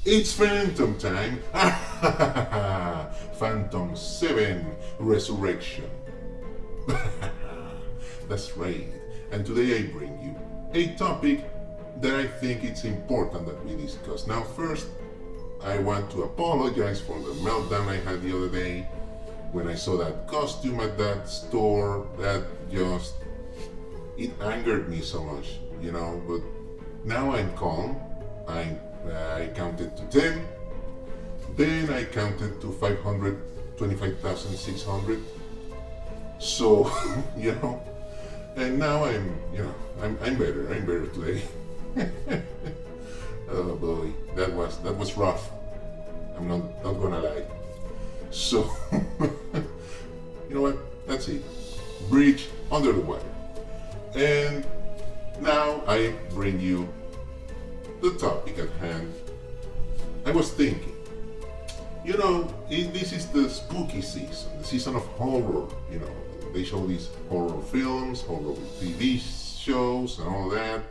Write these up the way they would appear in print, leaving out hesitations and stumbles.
It's Phantom time! Phantom 7 Resurrection. That's right. And today I bring you a topic that I think it's important that we discuss. Now, first, I want to apologize for the meltdown I had the other day when I saw that costume at that store. That just, it angered me so much, but now I'm calm. I counted to 10, then I counted to 525,600. So, and now I'm better. I'm better today. Oh boy, that was rough. I'm not gonna lie. So, you know what? That's it. Bridge under the water. And now I bring you the topic at hand. I was thinking, this is the spooky season, the season of horror. They show these horror films, horror TV shows, and all that.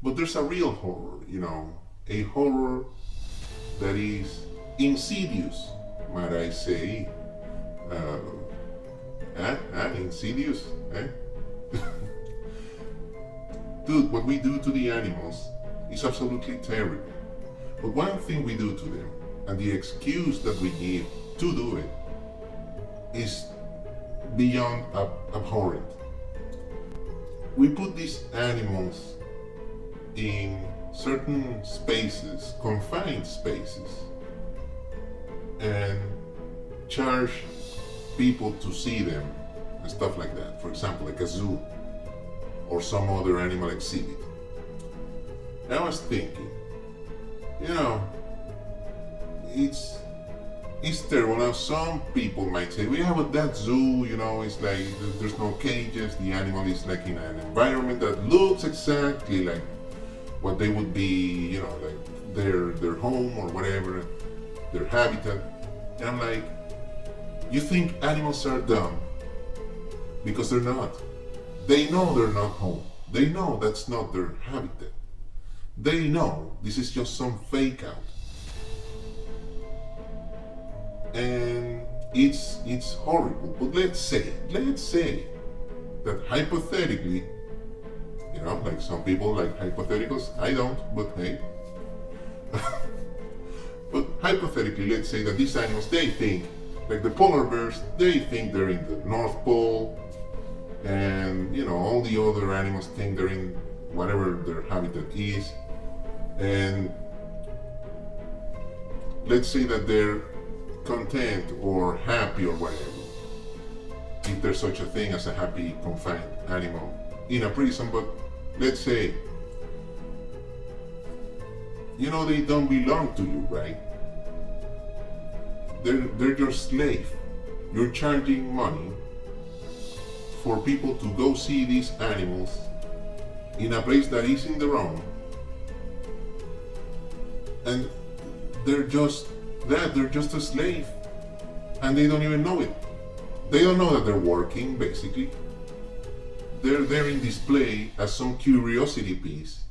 But there's a real horror, a horror that is insidious, might I say. Insidious, eh? Dude, what we do to the animals is absolutely terrible. But one thing we do to them, and the excuse that we give to do it, is beyond abhorrent. We put these animals in certain spaces, confined spaces, and charge people to see them and stuff like that. For example, like a zoo or some other animal exhibit. I was thinking, it's terrible. Now, some people might say, "Yeah, but that zoo, it's like there's no cages. The animal is like in an environment that looks exactly like what they would be, like their home or whatever, their habitat." And I'm like, you think animals are dumb? Because they're not. They know they're not home. They know that's not their habitat. They know this is just some fake out. And it's horrible. But let's say that hypothetically, like some people like hypotheticals. I don't, but hey. But hypothetically, let's say that these animals, they think, like the polar bears, they think they're in the North Pole, and all the other animals think they're in whatever their habitat is. And let's say that they're content or happy or whatever, if there's such a thing as a happy confined animal in a prison. But let's say, they don't belong to you, right? They're your slave. You're charging money for people to go see these animals in a place that isn't their own, and they're just a slave, and they don't even know it. They don't know that they're working, basically. They're there in display as some curiosity piece,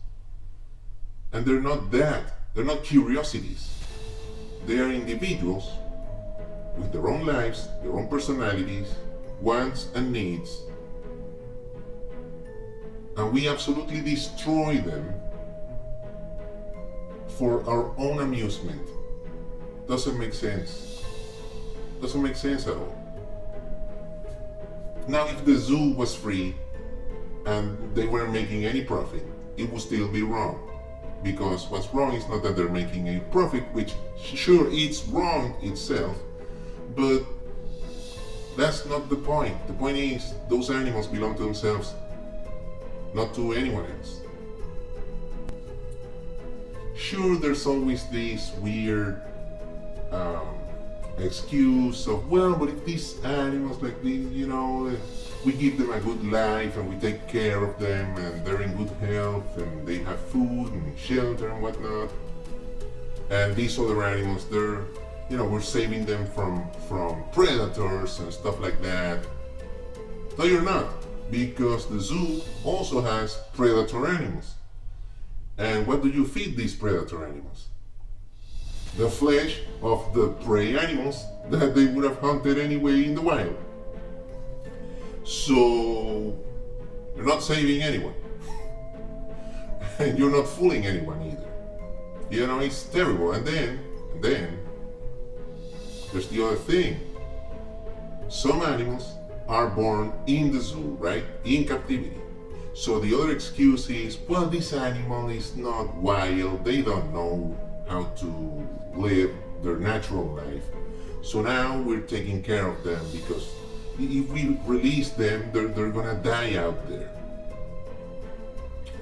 and they're not that. They're not curiosities. They are individuals with their own lives, their own personalities, wants and needs, and we absolutely destroy them for our own amusement. Doesn't make sense. Doesn't make sense at all. Now, if the zoo was free and they weren't making any profit, it would still be wrong. Because what's wrong is not that they're making a profit, which sure, it's wrong itself, but that's not the point. The point is, those animals belong to themselves, not to anyone else. Sure, there's always this weird excuse of, well, but if these animals like these, we give them a good life and we take care of them and they're in good health and they have food and shelter and whatnot, and these other animals, they're, we're saving them from predators and stuff like that. No, you're not, because the zoo also has predator animals. And what do you feed these predator animals? the flesh of the prey animals that they would have hunted anyway in the wild. So you're not saving anyone. And you're not fooling anyone either. You know, it's terrible. And then there's the other thing. Some animals are born in the zoo, right? In captivity. So the other excuse is, well, this animal is not wild. They don't know how to live their natural life. So now we're taking care of them because if we release them, they're gonna die out there.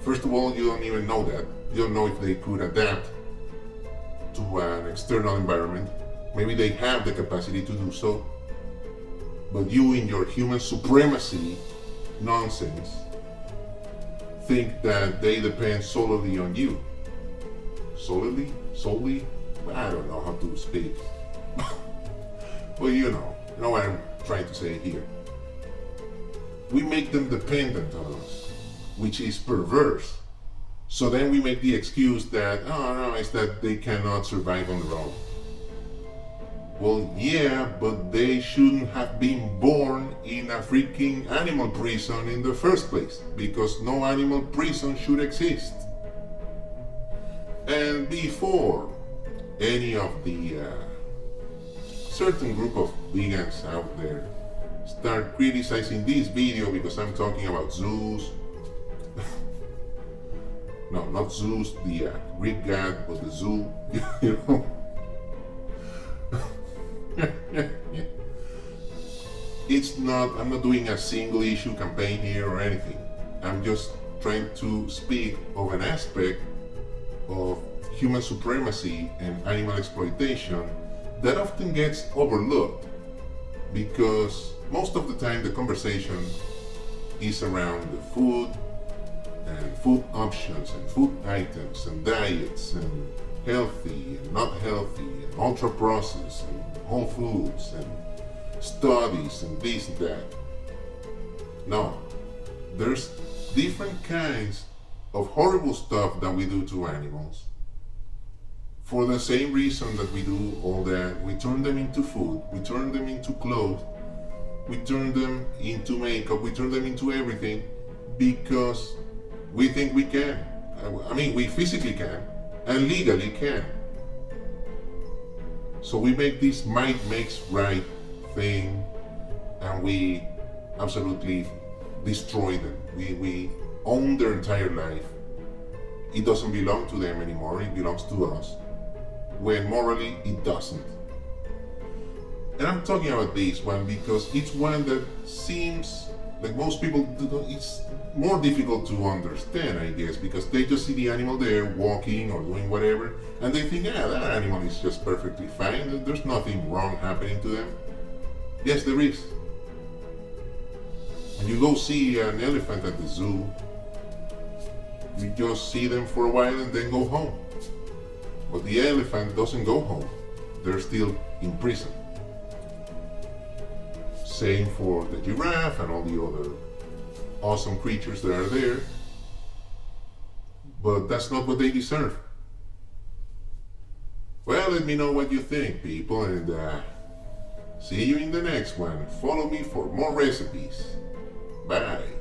First of all, you don't even know that. You don't know if they could adapt to an external environment. Maybe they have the capacity to do so. But you, in your human supremacy nonsense, think that they depend solely on you. Solely? I don't know how to speak. Well, you know what I'm trying to say here. We make them dependent on us, which is perverse. So then we make the excuse that, oh no, it's that they cannot survive on their own. Well, yeah, but they shouldn't have been born in a freaking animal prison in the first place, because no animal prison should exist. And before any of the certain group of vegans out there start criticizing this video because I'm talking about zoos, no, not Zeus, the Greek god, but the zoo, you know. I'm not doing a single issue campaign here or anything. I'm just trying to speak of an aspect of human supremacy and animal exploitation that often gets overlooked because most of the time the conversation is around the food and food options and food items and diets and healthy and not healthy and ultra processed and whole foods and studies and this and that. No, there's different kinds of horrible stuff that we do to animals for the same reason that we do all that. We turn them into food, we turn them into clothes, we turn them into makeup, we turn them into everything because we think we can. I mean, we physically can and legally can. So we make this might makes right thing and we absolutely destroy them. We own their entire life. It doesn't belong to them anymore, it belongs to us, when morally it doesn't. And I'm talking about this one because it's one that seems like most people it's more difficult to understand, I guess, because they just see the animal there walking or doing whatever and they think, yeah, that animal is just perfectly fine, there's nothing wrong happening to them. Yes, there is. And you go see an elephant at the zoo, you just see them for a while and then go home. But the elephant doesn't go home. They're still in prison. Same for the giraffe and all the other awesome creatures that are there. But that's not what they deserve. Well, let me know what you think, people, and see you in the next one. Follow me for more recipes. Bye.